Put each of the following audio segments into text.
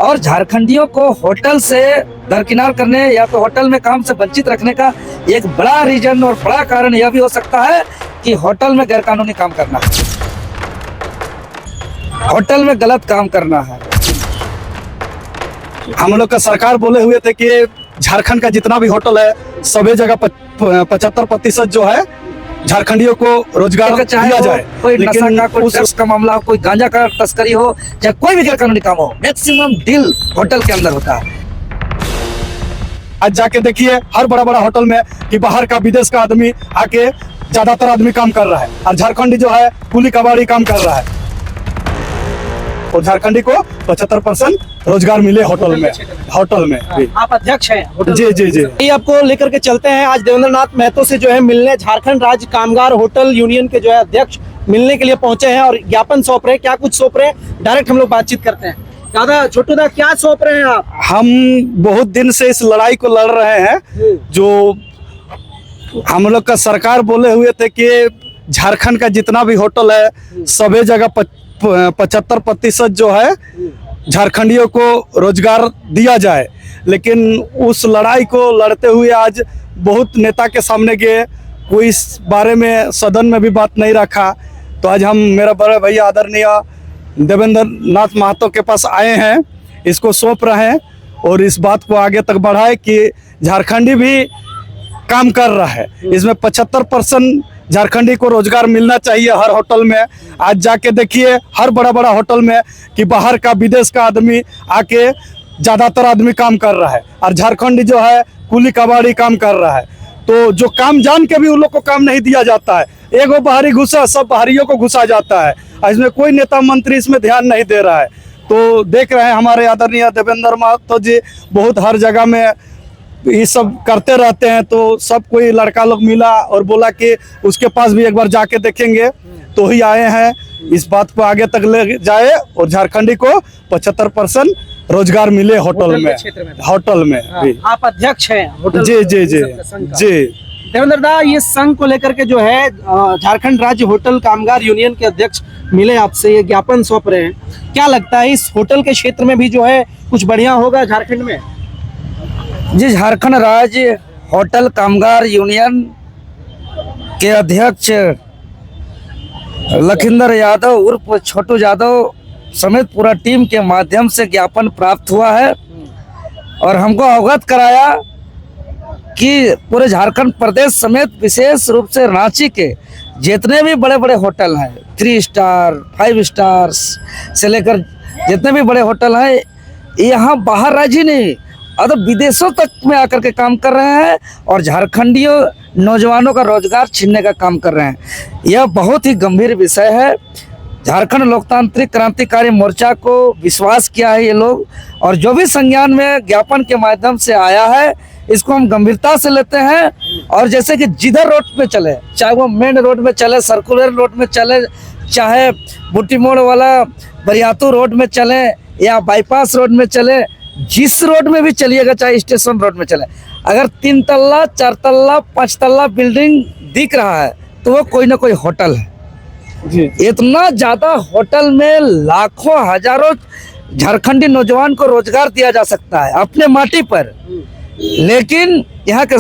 और झारखंडियों को होटल से दरकिनार करने या तो होटल में काम से वंचित रखने का एक बड़ा रीजन और बड़ा कारण यह भी हो सकता है कि होटल में गैरकानूनी काम करना है, होटल में गलत काम करना है। हम लोग का सरकार बोले हुए थे कि झारखंड का जितना भी होटल है सभी जगह 75% जो है झारखंडियों को रोजगार दिया जाए। कोई नशा का, कोई ड्रग्स का मामला हो, कोई गांजा का तस्करी हो, चाहे कोई भी गैरकानूनी काम हो, मैक्सिमम डील होटल के अंदर होता है। आज जाके देखिए हर बड़ा बड़ा होटल में कि बाहर का, विदेश का आदमी आके ज्यादातर आदमी काम कर रहा है और झारखंडी जो है कुली कबाड़ी काम कर रहा है और झारखंडी को 75% रोजगार मिले होटल में भी। आप अध्यक्ष हैं? जी जी जी। ये आपको लेकर के चलते हैं आज देवेंद्र नाथ महतो से जो है मिलने, झारखंड राज्य कामगार होटल यूनियन के जो है अध्यक्ष मिलने के लिए पहुंचे हैं और ज्ञापन सौंप रहे हैं। क्या कुछ सौंप रहे हैं, डायरेक्ट हम लोग बातचीत करते हैं। दादा, छोटू दा, क्या सौंप रहे हैं आप? हम बहुत दिन से इस लड़ाई को लड़ रहे हैं। जो हम लोग का सरकार बोले हुए थे कि झारखंड का जितना भी होटल है सभी जगह 75% जो है झारखंडियों को रोजगार दिया जाए, लेकिन उस लड़ाई को लड़ते हुए आज बहुत नेता के सामने गए, कोई इस बारे में सदन में भी बात नहीं रखा। तो आज हम, मेरा बड़े भैया आदरणीय देवेंद्र नाथ महतो के पास आए हैं, इसको सौंप रहे हैं और इस बात को आगे तक बढ़ाए कि झारखंडी भी काम कर रहा है। इसमें 75% झारखंडी को रोजगार मिलना चाहिए हर होटल में। आज जाके देखिए हर बड़ा बड़ा होटल में कि बाहर का, विदेश का आदमी आके ज्यादातर आदमी काम कर रहा है और झारखंडी जो है कुली कबाड़ी काम कर रहा है। तो जो काम जान के भी उन लोग को काम नहीं दिया जाता है, एगो बाहरी घुसा, सब बाहरियों को घुसा जाता है। इसमें कोई नेता मंत्री इसमें ध्यान नहीं दे रहा है। तो देख रहे हैं हमारे आदरणीय देवेंद्र महतो जी बहुत हर जगह में ये सब करते रहते हैं। तो सब कोई लड़का लोग मिला और बोला कि उसके पास भी एक बार जाके देखेंगे, तो ही आए हैं इस बात को आगे तक ले जाए और झारखंडी को 75% रोजगार मिले होटल में भी। आप अध्यक्ष हैं होटल? जी जी जी जी। देवेंद्र दा, ये संघ को लेकर के जो है झारखंड राज्य होटल कामगार यूनियन के अध्यक्ष मिले आपसे, ये ज्ञापन सौंप रहे हैं। क्या लगता है इस होटल के क्षेत्र में भी जो है कुछ बढ़िया होगा झारखंड में? जी, झारखंड राज्य होटल कामगार यूनियन के अध्यक्ष लखिंदर यादव उर्फ छोटू यादव समेत पूरा टीम के माध्यम से ज्ञापन प्राप्त हुआ है और हमको अवगत कराया कि पूरे झारखंड प्रदेश समेत विशेष रूप से रांची के जितने भी बड़े बड़े होटल हैं, 3 स्टार 5 स्टार से लेकर जितने भी बड़े होटल हैं, यहाँ बाहर राज्य नहीं अगर विदेशों तक में आकर के काम कर रहे हैं और झारखंडियों नौजवानों का रोजगार छीनने का काम कर रहे हैं। यह बहुत ही गंभीर विषय है। झारखंड लोकतांत्रिक क्रांतिकारी मोर्चा को विश्वास किया है ये लोग, और जो भी संज्ञान में ज्ञापन के माध्यम से आया है इसको हम गंभीरता से लेते हैं। और जैसे कि जिधर रोड पे चले, चाहे वो मेन रोड में चले, सर्कुलर रोड में चले, चाहे बुट्टी मोड़ वाला बरियातू रोड में चले या बाईपास रोड में चले, जिस रोड में भी चलिएगा, चाहे स्टेशन रोड में चले, अगर 3 तल्ला 4 तल्ला 5 तल्ला बिल्डिंग दिख रहा है तो वो कोई ना कोई होटल है। जी। इतना ज्यादा होटल में लाखों हजारों झारखंडी नौजवान को रोजगार दिया जा सकता है अपने माटी पर, लेकिन यहाँ के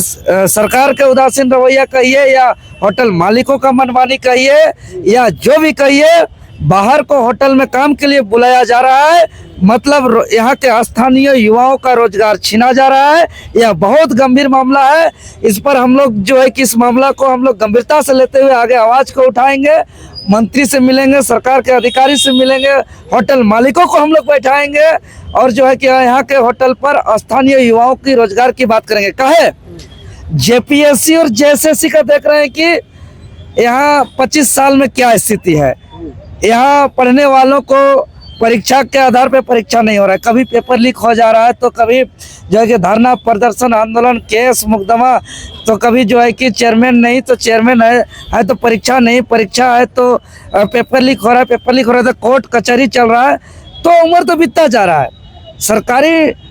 सरकार के उदासीन रवैया कहिए या होटल मालिकों का मनमानी कहिए या जो भी कहिए, बाहर को होटल में काम के लिए बुलाया जा रहा है, मतलब यहाँ के स्थानीय युवाओं का रोजगार छीना जा रहा है। यह बहुत गंभीर मामला है। इस पर हम लोग जो है कि इस मामला को हम लोग गंभीरता से लेते हुए आगे आवाज को उठाएंगे, मंत्री से मिलेंगे, सरकार के अधिकारी से मिलेंगे, होटल मालिकों को हम लोग बैठाएंगे और जो है कि यहाँ के होटल पर स्थानीय युवाओं की रोजगार की बात करेंगे। काहे जेपीएससी और जेएसएससी का देख रहे हैं कि यहाँ 25 साल में क्या स्थिति है। यहाँ पढ़ने वालों को परीक्षा के आधार पर परीक्षा नहीं हो रहा है, कभी पेपर लीक हो जा रहा है, तो कभी जो है कि धरना प्रदर्शन आंदोलन केस मुकदमा, तो कभी जो है कि चेयरमैन नहीं तो चेयरमैन है तो परीक्षा नहीं, परीक्षा है तो पेपर लीक हो रहा है, पेपर लीक हो रहा है तो कोर्ट कचहरी चल रहा है। तो उम्र तो बीतता जा रहा है। सरकारी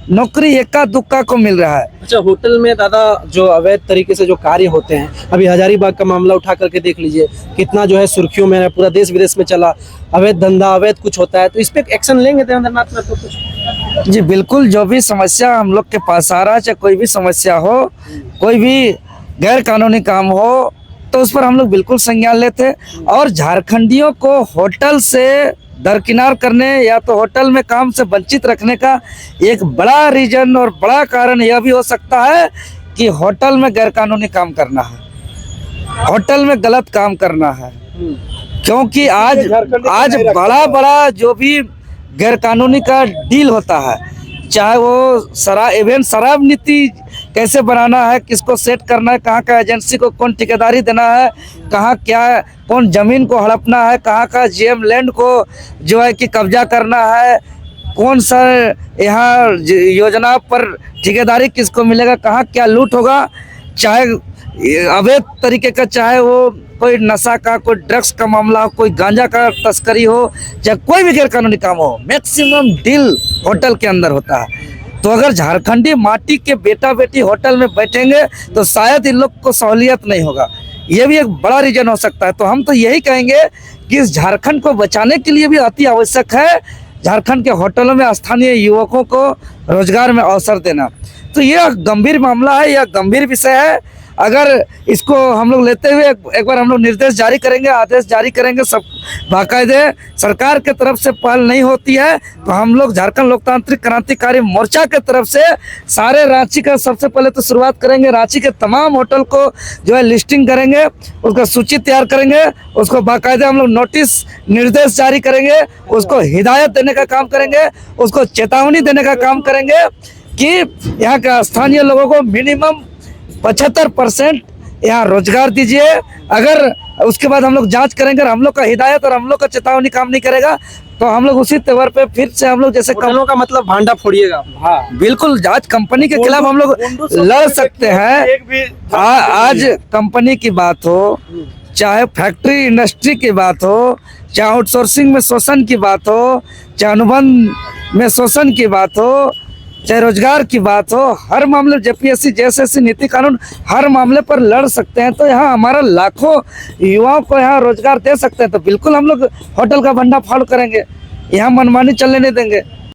नौकरी इक्का दुक्का को मिल रहा है। अच्छा, होटल में दादा जो अवैध तरीके से जो कार्य होते हैं, अभी हजारीबाग का मामला उठा करके देख लीजिए, कितना जो है सुर्खियों में है, पूरा देश विदेश में चला, अवैध धंधा, अवैध कुछ होता है, तो इस पे एक्शन लेंगे देवेंद्र नाथ महतो कुछ? जी बिल्कुल, जो भी समस्या हम लोग के पास आ रहा है, चाहे कोई भी समस्या हो, कोई भी गैर कानूनी काम हो, तो उस पर हम लोग बिल्कुल संज्ञान लेते हैं। और झारखंडियों को होटल से दरकिनार करने या तो होटल में काम से वंचित रखने का एक बड़ा रीजन और बड़ा कारण यह भी हो सकता है कि होटल में गैरकानूनी काम करना है, होटल में गलत काम करना है। क्योंकि आज बड़ा बड़ा जो भी गैरकानूनी का डील होता है, चाहे वो शराब नीति कैसे बनाना है, किसको सेट करना है, कहाँ का एजेंसी को कौन ठेकेदारी देना है, कहाँ क्या कौन जमीन को हड़पना है, कहाँ का जीएम लैंड को जो है कि कब्जा करना है, कौन सा यहाँ योजना पर ठेकेदारी किसको मिलेगा, कहाँ क्या लूट होगा, चाहे अवैध तरीके का, चाहे वो कोई नशा का, कोई ड्रग्स का मामला हो, कोई गांजा का तस्करी हो, चाहे कोई भी गैरकानूनी काम हो, मैक्सिमम डील होटल के अंदर होता है। तो अगर झारखंडी माटी के बेटा बेटी होटल में बैठेंगे तो शायद इन लोग को सहूलियत नहीं होगा, ये भी एक बड़ा रीजन हो सकता है। तो हम तो यही कहेंगे कि इस झारखंड को बचाने के लिए भी अति आवश्यक है झारखंड के होटलों में स्थानीय युवकों को रोजगार में अवसर देना। तो यह गंभीर मामला है, यह गंभीर विषय है। अगर इसको हम लोग लेते हुए एक बार हम लोग निर्देश जारी करेंगे, आदेश जारी करेंगे, सब बाकायदे सरकार के तरफ से पहल नहीं होती है तो हम लोग झारखंड लोकतांत्रिक क्रांतिकारी मोर्चा के तरफ से सारे रांची का सबसे पहले तो शुरुआत करेंगे। रांची के तमाम होटल को जो है लिस्टिंग करेंगे, उसका सूची तैयार करेंगे, उसको बाकायदे हम लोग नोटिस निर्देश जारी करेंगे, उसको हिदायत देने का काम करेंगे, उसको चेतावनी देने का काम करेंगे कि यहाँ के स्थानीय लोगों को मिनिमम 75% यहाँ रोजगार दीजिए। अगर उसके बाद हम लोग जांच करेंगे और हम लोग का हिदायत और हम लोग का चेतावनी काम नहीं करेगा तो हम लोग उसी तेवर पे फिर से हम लोग जैसे होटलों का मतलब भांडा फोड़िएगा। हाँ बिल्कुल, आज कंपनी के खिलाफ हम लोग लड़ सकते हैं। आज कंपनी की बात हो, चाहे फैक्ट्री इंडस्ट्री की बात हो, चाहे आउटसोर्सिंग में शोषण की बात हो, चाहे अनुबंध में शोषण की बात हो, चाहे रोजगार की बात हो, हर मामले जेपीएससी जैसे नीति कानून हर मामले पर लड़ सकते हैं। तो यहाँ हमारा लाखों युवाओं को यहाँ रोजगार दे सकते हैं। तो बिल्कुल हम लोग होटल का भंडा फाड़ करेंगे, यहाँ मनमानी चलने नहीं देंगे।